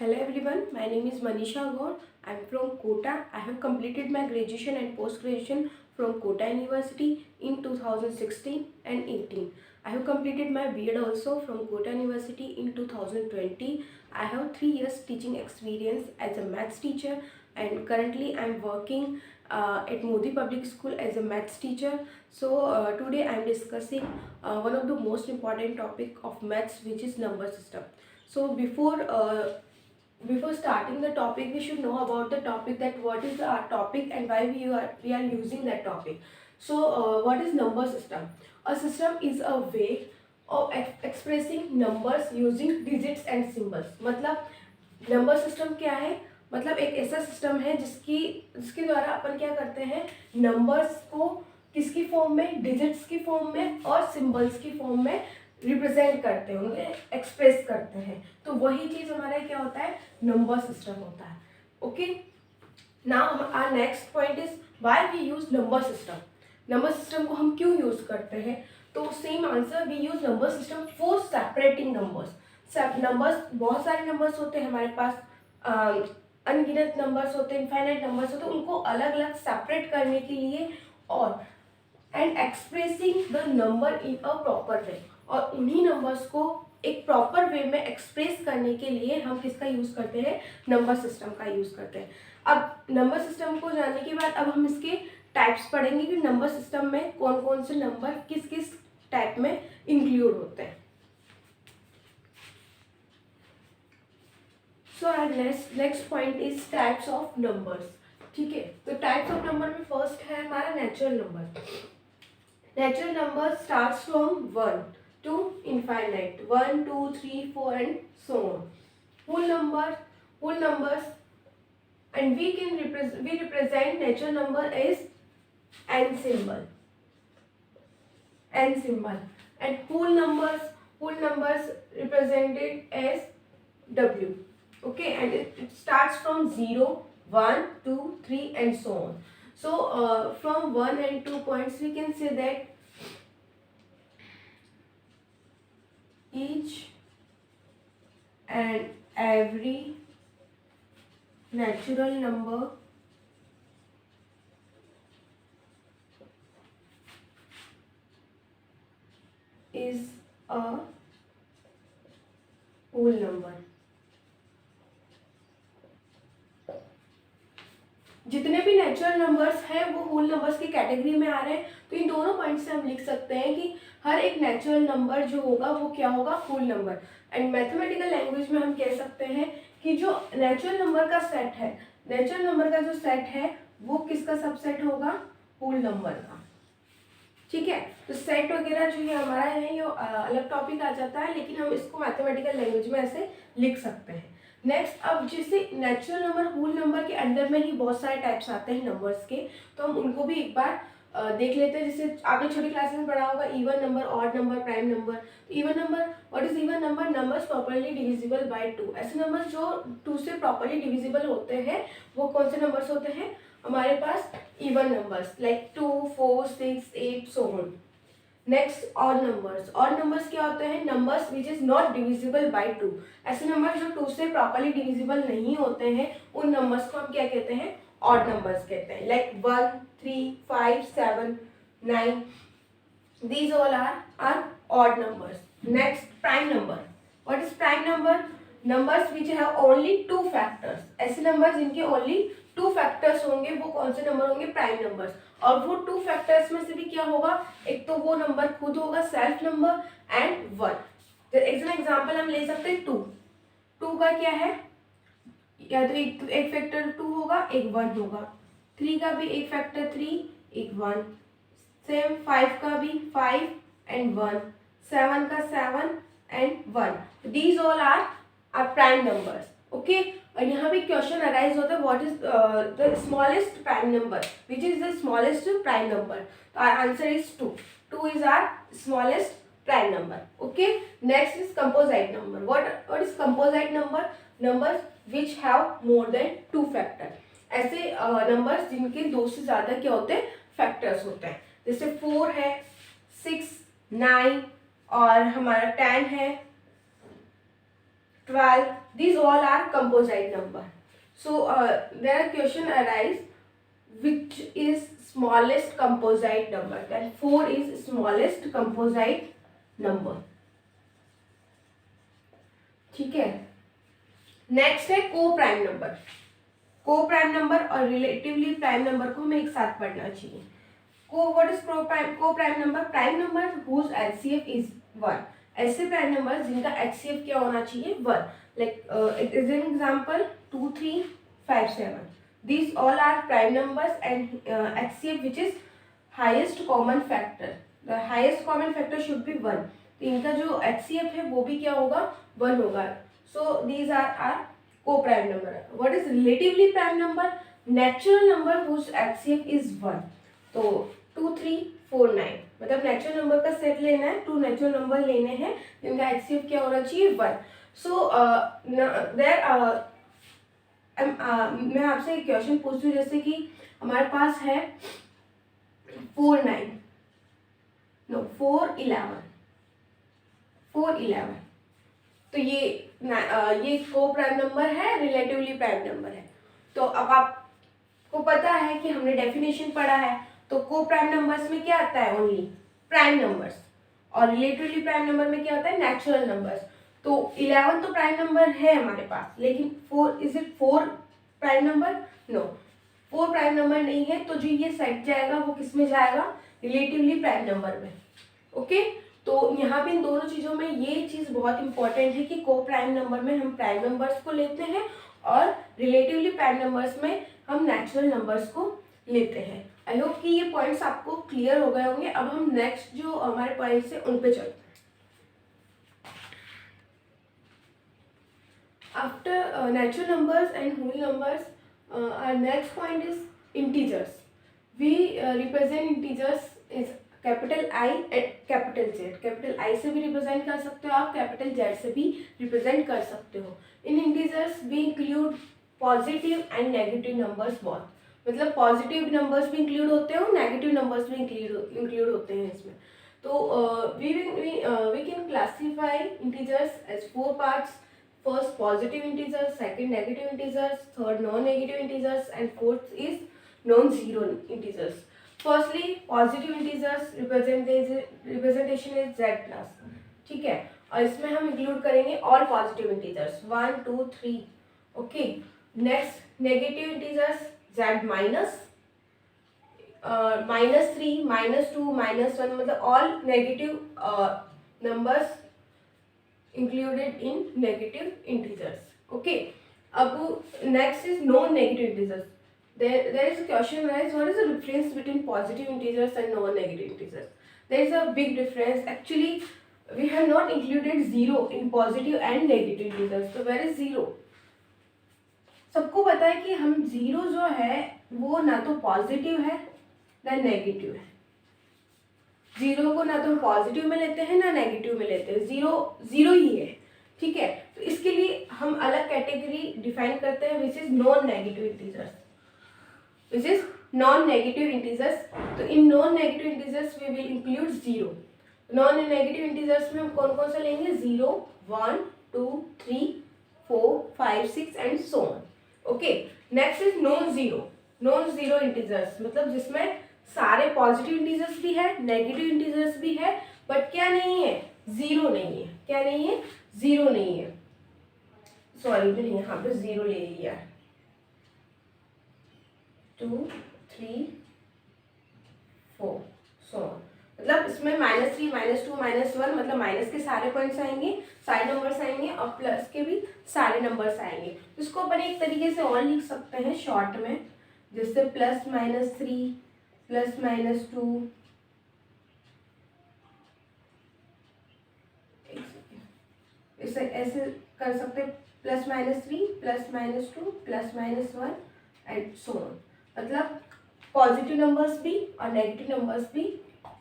Hello everyone, my name is Manisha Gaur. I am from Kota. I have completed my graduation and post-graduation from Kota University in 2016 and 18. I have completed my B.Ed also from Kota University in 2020. I have 3 years teaching experience as a maths teacher, and currently I am working at Modi Public School as a maths teacher. So today I am discussing one of the most important topic of maths, which is number system. So before starting the topic, we should know about the topic, that what is our topic and why we are using that topic. So what is number system? A system is a way of expressing numbers using digits and symbols. मतलब number system क्या है? मतलब एक ऐसा system है जिसके द्वारा अपन क्या करते हैं, नंबर्स को किसकी फॉर्म में, डिजिट्स की फॉर्म में और सिंबल्स की फॉर्म में रिप्रेजेंट करते हैं, उन्हें एक्सप्रेस करते हैं. तो वही चीज हमारा क्या होता है, नंबर सिस्टम होता है. Okay, now our next point is why we use number system. Number system को हम क्यों यूज करते हैं? तो same answer, we use number system for separating numbers. Numbers, बहुत सारे नंबर्स होते हैं हमारे पास, अनगिनत नंबर्स होते हैं, इनफाइनाइट नंबर्स होते हैं, उनको अलग अलग सेपरेट करने के लिए और and expressing the number in a proper way. और उन्हीं नंबर्स को एक प्रॉपर वे में एक्सप्रेस करने के लिए हम किसका यूज़ करते हैं, नंबर सिस्टम का यूज़ करते हैं. अब नंबर सिस्टम को जानने के बाद अब हम इसके टाइप्स पढ़ेंगे कि नंबर सिस्टम में कौन कौन से नंबर किस किस टाइप में इंक्लूड होते हैं. So next point is types of numbers. ठीक है, तो टाइप्स ऑफ नंबर में फर्स्ट है हमारा natural number. Natural number starts from 1 to infinite, 1 2 3 4 and so on. Whole numbers, and we represent natural number as n symbol, and whole numbers represented as w. Okay, and it starts from 0 1 2 3 and so on. So from 1 and 2 points we can say that each and every natural number is a whole number. जितने भी natural numbers हैं वो whole numbers की category में आ रहे हैं. तो इन दोनों पॉइंट से हम लिख सकते हैं कि हर एक नेचुरल नंबर जो होगा वो क्या होगा, whole number. And mathematical language में हम कह सकते हैं कि जो नेचुरल नंबर का सेट है, नेचुरल नंबर का जो सेट है वो किसका सबसेट होगा, होल नंबर का. ठीक है, तो सेट वगैरह जो ये हमारा है ये अलग टॉपिक आ जाता है, लेकिन हम इसको मैथमेटिकल लैंग्वेज में ऐसे लिख सकते हैं. नेक्स्ट, अब जैसे नेचुरल नंबर, होल नंबर के अंदर में ही बहुत सारे टाइप्स आते हैं नंबर्स के, तो हम उनको भी एक बार देख लेते हैं. जैसे आपने छोटी क्लासेस में पढ़ा होगा even number, odd number, prime number. Even number, what is even number? Numbers properly divisible by 2. ऐसे नंबर्स जो 2 से प्रॉपर्ली डिविजिबल होते हैं वो कौन से नंबर्स होते हैं हमारे पास? Even numbers, like 2 4 6 8 so on. Next, odd numbers. ऑड नंबर्स क्या होते हैं? Numbers which is not divisible by 2. ऐसे नंबर जो 2 से प्रॉपर्ली डिविजिबल नहीं होते हैं उन नंबर्स को हम क्या कहते हैं? ऑड नंबर्स कहते हैं. Like 1 3 5 7 9, these all are odd numbers. Next, prime number. What is prime number? Numbers which have only 2 factors. ऐसे नंबर जिनके only 2 factors होंगे वो कौन से नंबर होंगे? Prime numbers. और वो 2 factors में से भी क्या होगा? एक तो वो नंबर खुद होगा सेल्फ नंबर, एंड 1. तो एग्जाम्पल हम ले सकते हैं 2. 2 का क्या है? या तो एक फैक्टर 2 होगा, एक 1 होगा. 3 का भी एक फैक्टर 3, एक 1. सेम 5 का भी 5 एंड 1. 7 का 7 and 1. These all are prime numbers. Okay, और यहाँ भी क्वेश्चन अराइज होता है, what is the smallest prime number, which is the smallest prime number. तो our answer is 2. 2 is our smallest prime number. Okay, next is composite number. What is composite number? Numbers which have more than 2 factor. ऐसे numbers जिनके 2 से ज्यादा क्या होते हैं? Factors होते हैं. जैसे 4 है, 6 9 और हमारा 10 है, 12, these all are composite number. So there question arise, which is smallest composite number? Then 4 is smallest composite number. ठीक है. नेक्स्ट है co prime number. Co prime number और रिलेटिवली प्राइम नंबर को हमें एक साथ पढ़ना चाहिए. What is co prime number? Prime number whose HCF is 1. ऐसे प्राइम नंबर जिनका एचसीएफ क्या होना चाहिए? 1. Like it is an example 2, 3, 5, 7. These all are prime numbers and HCF which is highest common factor. The highest common factor should be 1. तो इनका जो HCF है वो भी क्या होगा? 1 होगा. So these are our co-prime number. What is relatively prime number? Natural number whose HCF is 1. तो 2, 3, 4, 9 मतलब नेचुरल नंबर का सेट लेना है. 2 नेचुरल नंबर लेने हैं जिनका HCF क्या होना चाहिए? 1. So there मैं आपसे एक क्वेश्चन पूछती हूँ, जैसे कि हमारे पास है 4, 9, नो 4, 11, 4, 11. तो ये को प्राइम नंबर है, रिलेटिवली प्राइम नंबर है. तो अब आपको पता है कि हमने डेफिनेशन पढ़ा है, तो को प्राइम नंबर्स में क्या आता है? Only prime numbers. और रिलेटिवली प्राइम नंबर में क्या होता है? Natural numbers. तो 11 तो प्राइम नंबर है हमारे पास, लेकिन 4 is it 4 prime number? No, 4 prime number नहीं है. तो जो ये सेट जाएगा वो किस में जाएगा? रिलेटिवली प्राइम नंबर में. ओके. तो यहाँ पे इन दोनों चीज़ों में ये चीज़ बहुत इंपॉर्टेंट है कि को प्राइम नंबर में हम प्राइम नंबर्स को लेते हैं और रिलेटिवली प्राइम नंबर्स में हम नेचुरल नंबर्स को लेते हैं. आई होप कि ये पॉइंट्स आपको क्लियर हो गए होंगे. अब हम नेक्स्ट जो हमारे पॉइंट्स हैं उन पे चलते हैं. After natural numbers and whole numbers, our next point is integers. We represent integers is capital I and capital Z. capital I से भी represent कर सकते हो आप, capital Z से भी represent कर सकते हो. In integers we include positive and negative numbers both. मतलब positive numbers भी include होते हैं और negative numbers भी include होते हैं इसमें. तो we can classify integers as 4 parts. First positive integers, second negative integers, third non-negative integers, and fourth is non-zero integers. Firstly, positive integers representation is z plus. ठीक है. और इसमें हम इंक्लूड करेंगे all positive integers 1, 2, 3. Okay. Next negative integers z minus, -3, -2, -1 मतलब all negative numbers included in negative integers. Okay. अब next is non-negative integers. There is a question arise, what is the difference between positive integers and non-negative integers? There is a big difference. Actually, we have not included zero in positive and negative integers. So where is zero? सबको पता है कि हम zero जो है वो ना तो पॉजिटिव है ना नेगेटिव है. जीरो को ना तो पॉजिटिव में लेते हैं ना नेगेटिव में लेते हैं. जीरो जीरो ही है. ठीक है. तो इसके लिए हम अलग कैटेगरी डिफाइन करते हैं which is non negative integers. Which is non negative integers. तो in non negative integers we will include zero. Non negative integers में हम कौन कौन सा लेंगे? 0, 1, 2, 3, 4, 5, 6 and so on. Okay. Next is non zero. Non zero integers मतलब जिसमें सारे पॉजिटिव इंटीजर्स भी है, नेगेटिव इंटीजर्स भी है, बट क्या नहीं है? जीरो नहीं है. क्या नहीं है? जीरो नहीं है. सॉरी, मैंने यहाँ पे जीरो ले लिया. 2, 3, 4 सो मतलब इसमें -3, -2, -1 मतलब माइनस के सारे पॉइंट्स आएंगे, सारे नंबर्स आएंगे और प्लस के भी सारे नंबर्स आएंगे. इसको अपन एक तरीके से और लिख सकते हैं शॉर्ट में, जिससे +-3 +-2 ऐसे कर सकते हैं. +-3 +-2 +-1 एंड सो ऑन. मतलब पॉजिटिव नंबर्स भी और नेगेटिव नंबर्स भी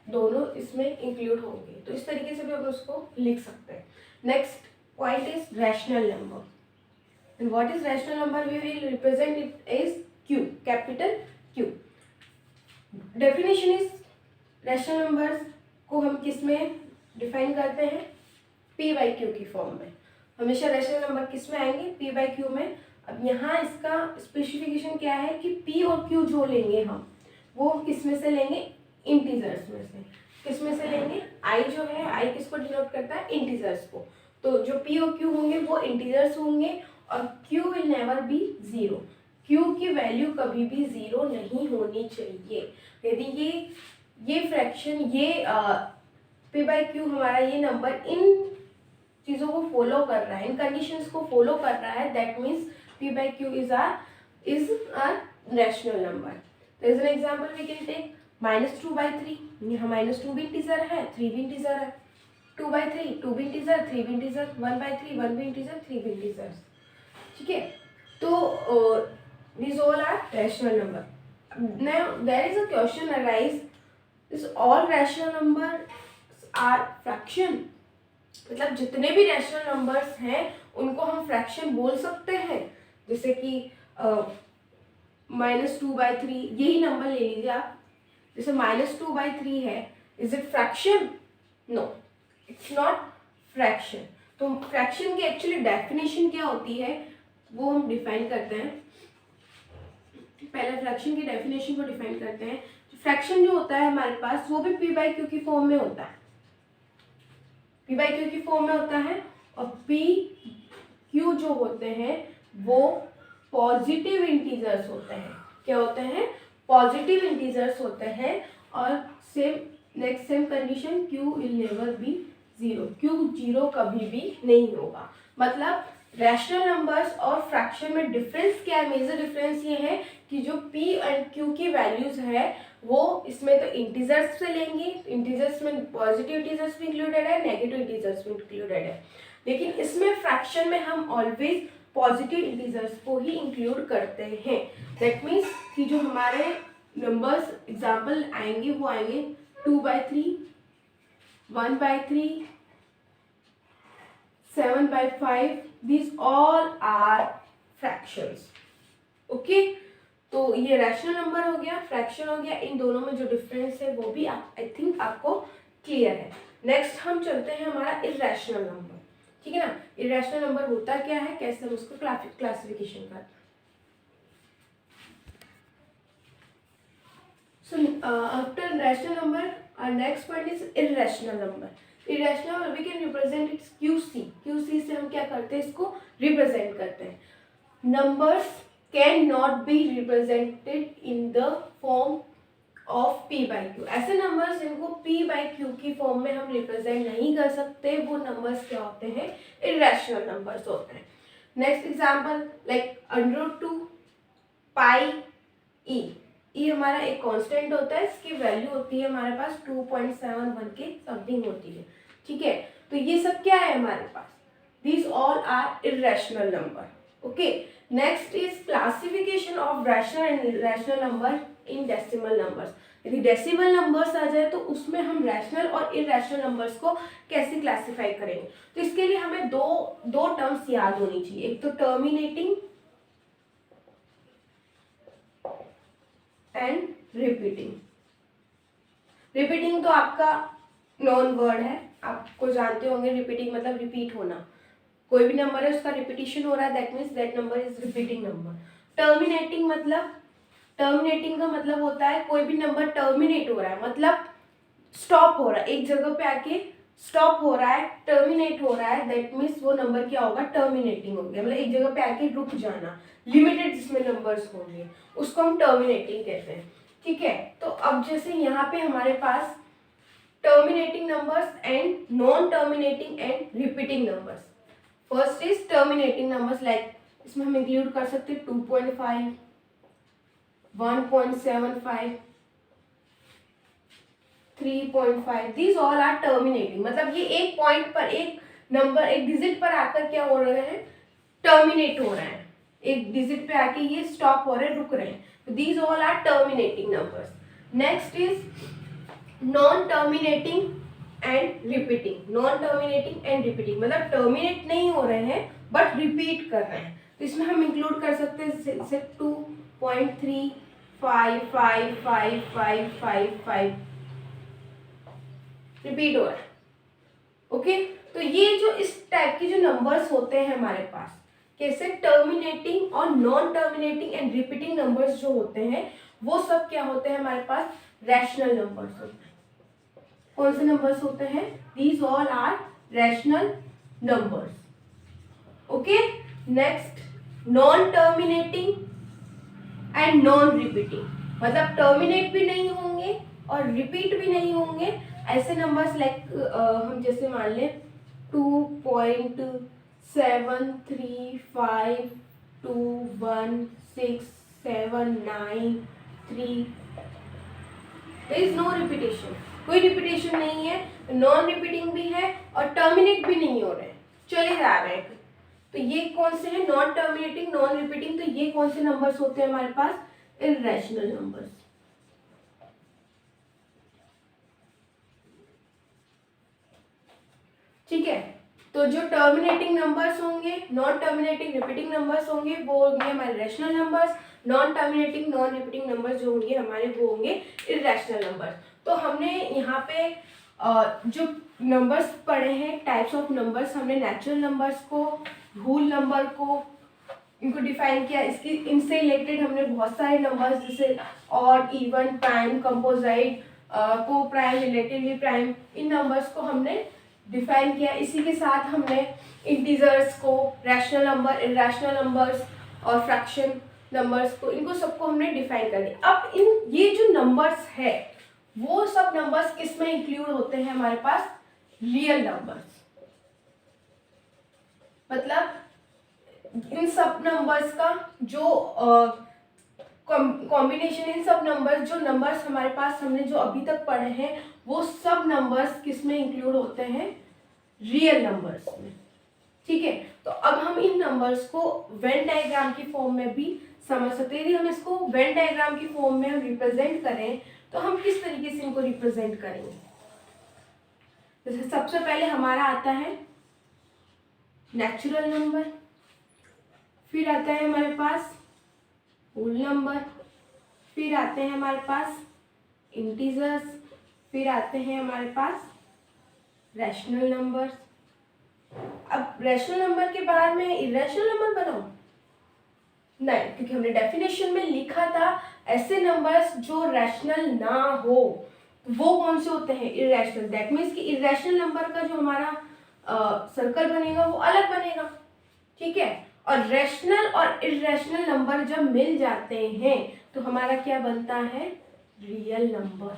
दोनों इसमें इंक्लूड होंगे. तो इस तरीके से भी हम उसको लिख सकते हैं. Next point is rational number. And what is rational number? We will represent it as Q, capital Q. Definition is rational numbers को हम किस में डिफाइन करते हैं? P/Q की फॉर्म में. हमेशा रैशनल नंबर किस में आएंगे, पी बाई क्यू में। अब यहाँ इसका स्पेसिफिकेशन क्या है कि पी और क्यू जो लेंगे हम वो किस में से लेंगे, इंटीजर्स में से। किस में से लेंगे, आई जो है, आई किसको डिनोट करता है, इंटीजर्स को। तो जो पी और क्यू होंगे वो इंटीजर्स होंगे और Q will never be zero. Q की वैल्यू कभी भी जीरो नहीं होनी चाहिए। यदि ये फ्रैक्शन, ये पी बाई क्यू हमारा ये नंबर इन चीज़ों को फॉलो कर रहा है, इन कंडीशंस को फॉलो कर रहा है, that means P by Q is are rational number. There is an example we can take -2/3। यहाँ -2 भी इंटीजर है, 3 भी इंटीजर है। 2/3 2 भी इंटीजर, 3 भी इंटीजर। 1/3 1 भी इंटीजर, 3 भी इंटीजर। ठीक है, तो these all are rational number. Now there is a question arise, is all rational numbers are fraction? मतलब जितने भी रैशनल नंबर्स हैं उनको हम फ्रैक्शन बोल सकते हैं। जैसे कि -2/3 यही नंबर ले लीजिए आप, जैसे -2/3 है, is it fraction? No, it's not fraction. तो फ्रैक्शन की एक्चुअली डेफिनेशन क्या होती है वो हम डिफाइन करते हैं। पहले फ्रैक्शन की डेफिनेशन को डिफाइन करते हैं। फ्रैक्शन जो होता है हमारे पास वो भी पी बाई क्यू की फॉर्म में होता है, पी बाई क्यू की फॉर्म में होता है। और पी क्यू जो होते हैं वो पॉजिटिव इंटीजर्स होते हैं। क्या होते हैं, पॉजिटिव इंटीजर्स होते हैं। और same next same condition, Q will never be zero. Q zero कभी भी नहीं होगा। मतलब रैशनल नंबर्स और फ्रैक्शन में डिफरेंस क्या है, मेजर डिफरेंस ये है कि जो p एंड q की वैल्यूज है वो इसमें तो इंटीजर्स से लेंगे, इंटीजर्स में पॉजिटिव इंटीजर्स भी इंक्लूडेड है, नेगेटिव इंटीजर्स भी इंक्लूडेड है। लेकिन इसमें फ्रैक्शन में हम ऑलवेज पॉजिटिव इंटीजर्स को ही इंक्लूड करते हैं। दैट मीन्स कि जो हमारे नंबर्स एग्जाम्पल आएंगे वो आएंगे 2/3, 1/3, 7/5, these all are fractions. Okay, तो ये रैशनल नंबर हो गया, फ्रैक्शन हो गया। इन दोनों में जो डिफरेंस है वो भी आई थिंक आपको क्लियर है। नेक्स्ट हम चलते हैं हमारा इर्रेशनल नंबर। ठीक है ना, इर्रेशनल नंबर होता क्या है, कैसे हम उसको क्लासिफिकेशन करते हैं। So after rational number, our next point is irrational number. Irrational number we can represent its QC. QC से हम क्या करते हैं, इसको रिप्रेजेंट करते हैं। Numbers can not be represented in the form of P by Q. ऐसे numbers जिनको P by Q की फॉर्म में हम रिप्रेजेंट नहीं कर सकते वो नंबर्स क्या होते हैं, irrational numbers होते हैं। नेक्स्ट एग्जाम्पल लाइक √2 पाई ई। ई हमारा एक कांस्टेंट होता है, इसकी वैल्यू होती है हमारे पास 2.71 के समथिंग होती है। ठीक है, तो ये सब क्या है हमारे पास, these all are irrational number. Okay, next is classification of rational and irrational number in decimal numbers. यदि डेसिमल नंबर्स आ जाए तो उसमें हम रैशनल और इर्रेशनल नंबर्स को कैसे क्लासिफाई करेंगे। तो इसके लिए हमें दो टर्म्स याद होनी चाहिए, एक तो टर्मिनेटिंग एंड रिपीटिंग। रिपीटिंग तो आपका नॉन वर्ड है, आपको जानते होंगे। रिपीटिंग मतलब रिपीट होना, कोई भी नंबर है उसका रिपीटिशन हो रहा है, that means that number is repeating number. Terminating मतलब, टर्मिनेटिंग का मतलब होता है कोई भी नंबर टर्मिनेट हो रहा है, मतलब स्टॉप हो रहा है, एक जगह पे आके स्टॉप हो रहा है, टर्मिनेट हो रहा है, दैट मीन्स वो नंबर क्या होगा, टर्मिनेटिंग हो गया। मतलब एक जगह पे आके रुक जाना, लिमिटेड जिसमें नंबर्स होंगे उसको हम टर्मिनेटिंग कहते हैं। ठीक है, तो अब जैसे यहाँ पे हमारे पास terminating numbers and non terminating and repeating numbers. First is terminating numbers, like इसमें हम इंक्लूड कर सकते हैं 2.5, 1.75, 3.5, these all are terminating। मतलब ये एक पॉइंट पर, एक नंबर, एक डिजिट पर आकर क्या हो रहे हैं, टर्मिनेट हो रहे हैं, एक डिजिट पे आके ये स्टॉप हो रहे हैं, रुक रहे हैं। तो these all are terminating numbers। Next is non terminating and repeating. Non terminating and repeating मतलब टर्मिनेट नहीं हो रहे हैं बट रिपीट कर रहे हैं। तो इसमें हम इंक्लूड कर सकते हैं जैसे 2.3, 5, 5, 5, 5, 5, 5 रिपीट हो रहा है। ओके, तो ये जो इस टाइप के जो नंबर्स होते हैं हमारे पास, कैसे टर्मिनेटिंग और non terminating and repeating numbers जो होते हैं वो सब क्या होते हैं हमारे पास, रैशनल नंबर्स होते हैं। कौन से नंबर्स होते हैं, these all are rational numbers. Okay, next, non terminating and non repeating, मतलब टर्मिनेट भी नहीं होंगे और रिपीट भी नहीं होंगे। ऐसे नंबर्स लाइक हम जैसे मान लें 2.735216793, देयर इज नो रिपीटेशन, कोई रिपीटेशन नहीं है, नॉन रिपीटिंग भी है और टर्मिनेट भी नहीं हो रहे हैं, चले जा रहे हैं। तो ये कौन से हैं, नॉन टर्मिनेटिंग, नॉन रिपीटिंग, तो ये कौन से नंबर्स होते हैं हमारे पास, इररेशनल नंबर्स। ठीक है, तो जो टर्मिनेटिंग नंबर्स होंगे, नॉन टर्मिनेटिंग रिपीटिंग नंबर्स होंगे वो होंगे हमारे rational numbers, non terminating non repeating numbers जो होंगे हमारे वो होंगे इररेशनल नंबर्स। तो हमने यहाँ पे जो नंबर्स पढ़े हैं, टाइप्स ऑफ नंबर्स, हमने नेचुरल नंबर्स को, होल नंबर को, इनको डिफाइन किया। इसकी इनसे रिलेटेड हमने बहुत सारे नंबर्स जैसे ऑड, इवन, प्राइम, कंपोजिट, को प्राइम, रिलेटिवली प्राइम, इन नंबर्स को हमने डिफाइन किया। इसी के साथ हमने इंटीजर्स को, रैशनल नंबर, इररेशनल नंबर्स और फ्रैक्शन नंबर्स को, इनको सबको हमने डिफाइन कर दिया। अब ये जो नंबर्स है वो सब नंबर्स किस में इंक्लूड होते हैं हमारे पास, रियल नंबर्स। मतलब इन सब नंबर्स का जो कॉम्बिनेशन, इन सब नंबर्स, जो नंबर्स हमारे पास हमने जो अभी तक पढ़े हैं वो सब नंबर्स किस में इंक्लूड होते हैं, रियल नंबर्स में। ठीक है, तो अब हम इन नंबर्स को वेन डायग्राम की फॉर्म में भी समझ सकते हैं। यदि हम इसको वेन डायग्राम की फॉर्म में हम रिप्रेजेंट करें तो हम किस तरीके से इनको रिप्रेजेंट करेंगे। जैसे सबसे पहले हमारा आता है नेचुरल नंबर, फिर आता है हमारे पास होल नंबर, फिर आते हैं हमारे पास इंटीजर्स, फिर आते हैं हमारे पास रैशनल नंबर्स। अब रैशनल नंबर के बाद में इररेशनल नंबर बनाऊं, नहीं, क्योंकि हमने डेफिनेशन में लिखा था ऐसे नंबर्स जो रैशनल ना हो वो कौन से होते हैं, इररेशनल। दैट मीन्स कि इररेशनल नंबर का जो हमारा सर्कल बनेगा वो अलग बनेगा। ठीक है, और रैशनल और इररेशनल नंबर जब मिल जाते हैं तो हमारा क्या बनता है, रियल नंबर।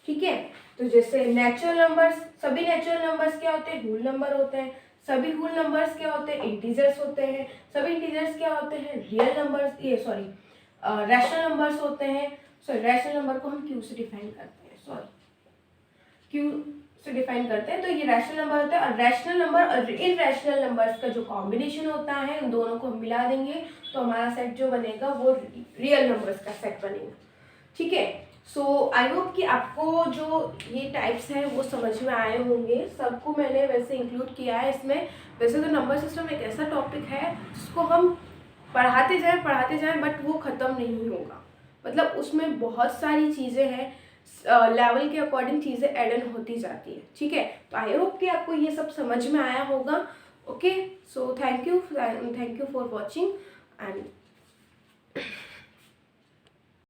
ठीक है, तो जैसे नेचुरल नंबर्स, सभी नेचुरल नंबर्स क्या होते हैं, होल नंबर होते हैं। सभी होल नंबर्स क्या होते हैं, इंटीजर्स होते हैं। सभी इंटीजर्स क्या होते हैं, रियल नंबर्स, ये सॉरी रैशनल नंबर्स होते हैं। सॉरी, रैशनल नंबर को हम क्यू से डिफाइन करते हैं, सॉरी क्यू से डिफाइन करते हैं। तो ये रैशनल नंबर होता है, और रैशनल नंबर और इररेशनल नंबर्स का जो कॉम्बिनेशन होता है उन दोनों को हम मिला देंगे तो हमारा सेट जो बनेगा वो रियल नंबर्स का सेट बनेगा। ठीक है, सो आई होप कि आपको जो ये टाइप्स हैं वो समझ में आए होंगे। सबको मैंने वैसे इंक्लूड किया है इसमें। वैसे तो नंबर सिस्टम एक ऐसा टॉपिक है जिसको हम पढ़ाते जाएं बट वो ख़त्म नहीं होगा। मतलब उसमें बहुत सारी चीज़ें हैं, लेवल के अकॉर्डिंग चीज़ें ऐड ऑन होती जाती है। ठीक है, तो आई होप कि आपको ये सब समझ में आया होगा। Okay, so thank you for watching and